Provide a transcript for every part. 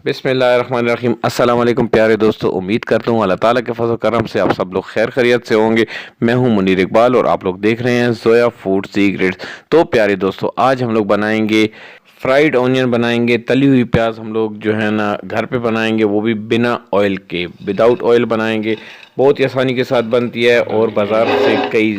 बिस्मिल्लाहिर्रहमानिर्रहीम। अस्सलाम वालेकुम प्यारे दोस्तों, उम्मीद करता हूँ अल्लाह ताला के फज़ल करम से आप सब लोग खैर खैरियत से होंगे। मैं हूँ मुनीर इकबाल और आप लोग देख रहे हैं जोया फूड सीक्रेट्स। तो प्यारे दोस्तों, आज हम लोग बनाएंगे फ्राइड ऑनियन, बनाएंगे तली हुई प्याज। हम लोग जो है ना घर पे बनाएंगे, वो भी बिना ऑयल के, विदाउट ऑयल बनाएंगे। बहुत ही आसानी के साथ बनती है और बाज़ार से कई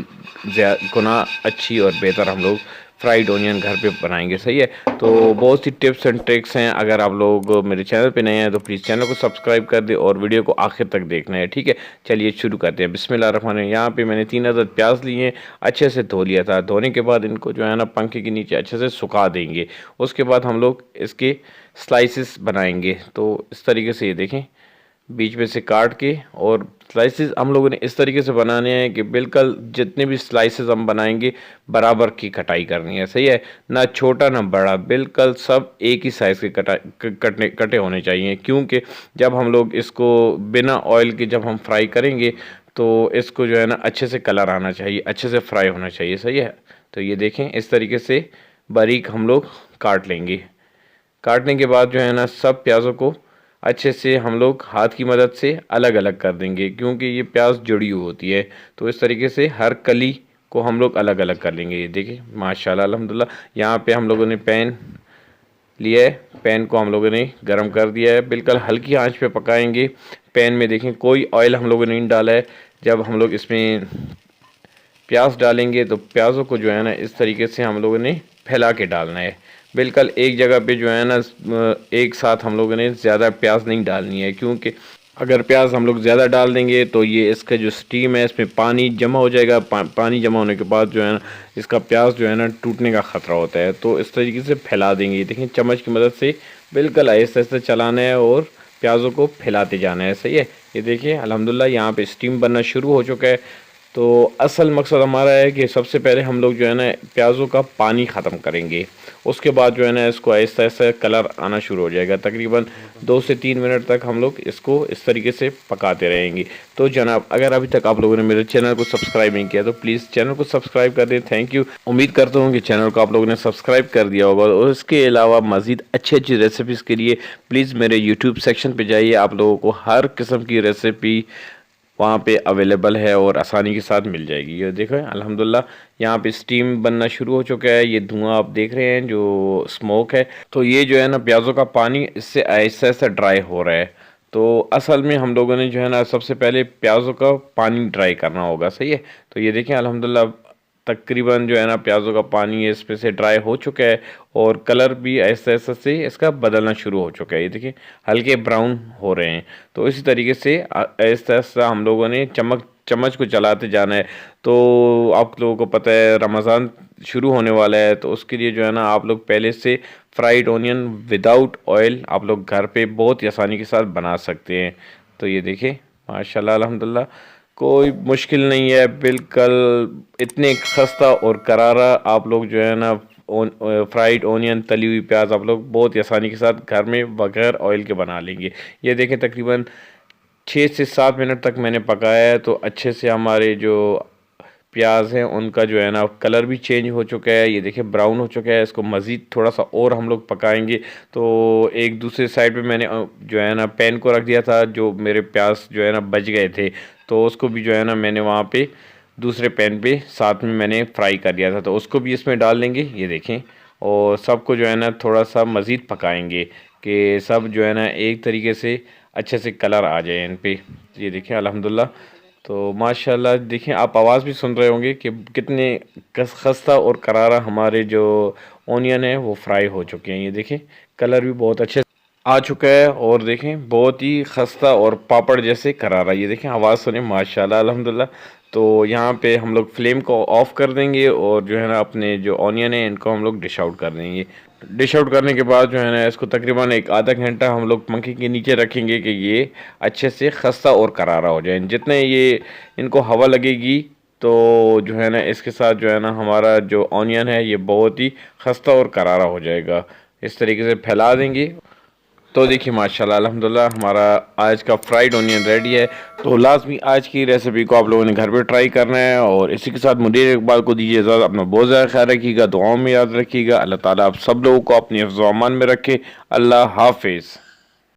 गुना अच्छी और बेहतर हम लोग फ्राइड ऑनियन घर पे बनाएंगे। सही है, तो बहुत सी टिप्स एंड ट्रिक्स हैं। अगर आप लोग मेरे चैनल पे नए हैं तो प्लीज़ चैनल को सब्सक्राइब कर दें और वीडियो को आखिर तक देखना है, ठीक है। चलिए शुरू करते हैं। बिस्मिल्लाहिर्रहमानिर्रहीम। यहाँ पे मैंने 3 अदद प्याज लिए हैं, अच्छे से धो लिया था। धोने के बाद इनको जो है ना पंखे के नीचे अच्छे से सुखा देंगे। उसके बाद हम लोग इसके स्लाइसिस बनाएंगे। तो इस तरीके से ये देखें, बीच में से काट के, और स्लाइसेस हम लोगों ने इस तरीके से बनाने हैं कि बिल्कुल जितने भी स्लाइसेस हम बनाएंगे बराबर की कटाई करनी है। सही है, ना छोटा ना बड़ा, बिल्कुल सब एक ही साइज़ के कटे होने चाहिए। क्योंकि जब हम लोग इसको बिना ऑयल के जब हम फ्राई करेंगे तो इसको जो है ना अच्छे से कलर आना चाहिए, अच्छे से फ्राई होना चाहिए। सही है, तो ये देखें इस तरीके से बारीक हम लोग काट लेंगे। काटने के बाद जो है ना सब प्याज़ों को अच्छे से हम लोग हाथ की मदद से अलग अलग कर देंगे, क्योंकि ये प्याज जुड़ी हुई होती है। तो इस तरीके से हर कली को हम लोग अलग अलग कर लेंगे। ये देखिए माशाल्लाह अल्हम्दुलिल्लाह। यहाँ पे हम लोगों ने पैन लिया है, पैन को हम लोगों ने गर्म कर दिया है, बिल्कुल हल्की आंच पे पकाएंगे। पैन में देखें कोई ऑयल हम लोगों ने नहीं डाला है। जब हम लोग इसमें प्याज डालेंगे तो प्याज़ों को जो है ना इस तरीके से हम लोगों ने फैला के डालना है। बिल्कुल एक जगह पे जो है ना एक साथ हम लोगों ने ज़्यादा प्याज नहीं डालनी है, क्योंकि अगर प्याज हम लोग ज़्यादा डाल देंगे तो ये इसका जो स्टीम है इसमें पानी जमा हो जाएगा। पानी जमा होने के बाद जो है ना इसका प्याज जो है ना टूटने का ख़तरा होता है। तो इस तरीके से फैला देंगे। देखें चम्मच की मदद से बिल्कुल आहिस्ते आहिस्ते चलाना है और प्याज़ों को फैलाते जाना है। सही है, ये देखिए अल्हम्दुलिल्लाह यहाँ पे स्टीम बनना शुरू हो चुका है। तो असल मकसद हमारा है कि सबसे पहले हम लोग जो है ना प्याज़ों का पानी ख़त्म करेंगे। उसके बाद जो है ना इसको ऐसा ऐसा कलर आना शुरू हो जाएगा। तकरीबन 2 से 3 मिनट तक हम लोग इसको इस तरीके से पकाते रहेंगे। तो जनाब, अगर अभी तक आप लोगों ने मेरे चैनल को सब्सक्राइब नहीं किया तो प्लीज़ चैनल को सब्सक्राइब कर दें। Thank you. उम्मीद करता हूँ कि चैनल को आप लोगों ने सब्सक्राइब कर दिया होगा। और इसके अलावा मज़ीद अच्छी अच्छी रेसिपीज़ के लिए प्लीज़ मेरे यूट्यूब सेक्शन पर जाइए। आप लोगों को हर किस्म की रेसिपी वहाँ पे अवेलेबल है और आसानी के साथ मिल जाएगी। ये देखो अल्हम्दुलिल्लाह यहाँ पे स्टीम बनना शुरू हो चुका है। ये धुआं आप देख रहे हैं जो स्मोक है, तो ये जो है ना प्याज़ों का पानी इससे ऐसा ऐसा ड्राई हो रहा है। तो असल में हम लोगों ने जो है ना सबसे पहले प्याज़ों का पानी ड्राई करना होगा। सही है, तो ये देखें अल्हम्दुलिल्लाह तकरीबन जो है ना प्याज़ों का पानी इसमें से ड्राई हो चुका है और कलर भी ऐसा ऐसा से इसका बदलना शुरू हो चुका है। ये देखिए हल्के ब्राउन हो रहे हैं। तो इसी तरीके से ऐसा ऐसा हम लोगों ने चम्मच को चलाते जाना है। तो आप लोगों को पता है रमज़ान शुरू होने वाला है, तो उसके लिए जो है ना आप लोग पहले से फ्राइड ऑनियन विदाउट ऑयल आप लोग घर पे बहुत ही आसानी के साथ बना सकते हैं। तो ये देखिए माशाल्लाह अल्हम्दुलिल्लाह कोई मुश्किल नहीं है, बिल्कुल इतने खस्ता और करारा आप लोग जो है ना फ्राइड ऑनियन तली हुई प्याज आप लोग बहुत ही आसानी के साथ घर में बगैर ऑयल के बना लेंगे। ये देखें तकरीबन 6 से 7 मिनट तक मैंने पकाया है। तो अच्छे से हमारे जो प्याज हैं उनका जो है ना कलर भी चेंज हो चुका है। ये देखिए ब्राउन हो चुका है। इसको मज़ीद थोड़ा सा और हम लोग पकाएंगे। तो एक दूसरे साइड पे मैंने जो है ना पैन को रख दिया था, जो मेरे प्याज जो है ना बच गए थे, तो उसको भी जो है ना मैंने वहाँ पे दूसरे पैन पे साथ में मैंने फ्राई कर दिया था, तो उसको भी इसमें डाल देंगे। ये देखें, और सबको जो है ना थोड़ा सा मज़ीद पकाएंगे कि सब जो है ना एक तरीके से अच्छे से कलर आ जाए इन पे। ये देखें अल्हम्दुलिल्लाह। तो माशाल्लाह देखें आप आवाज़ भी सुन रहे होंगे कि कितने खस्ता और करारा हमारे जो ओनियन है वो फ्राई हो चुके हैं। ये देखें कलर भी बहुत अच्छे आ चुका है और देखें बहुत ही खस्ता और पापड़ जैसे करारा। ये देखें आवाज़ सुने माशाल्लाह अल्हम्दुलिल्लाह। तो यहाँ पे हम लोग फ्लेम को ऑफ़ कर देंगे और जो है ना अपने जो ऑनियन है इनको हम लोग डिश आउट कर देंगे। डिश आउट करने के बाद जो है ना इसको तकरीबन एक आधा घंटा हम लोग पंखे के नीचे रखेंगे कि ये अच्छे से खस्ता और करारा हो जाए। जितने ये इनको हवा लगेगी तो जो है ना इसके साथ जो है ना हमारा जो ऑनियन है ये बहुत ही खस्ता और करारा हो जाएगा। इस तरीके से फैला देंगे। तो देखिए माशाल्लाह अल्हम्दुलिल्लाह हमारा आज का फ्राइड ऑनियन रेडी है। तो लाजमी आज की रेसिपी को आप लोगों ने घर पे ट्राई करना है। और इसी के साथ मुनीर इकबाल को दीजिए इजाज़त। अपना बहुत ज़्यादा ख्याल रखिएगा, दुआओं में याद रखिएगा। अल्लाह ताला आप सब लोगों को अपनी हिफ्ज़-ओ-अमान में रखे। अल्लाह हाफिज़।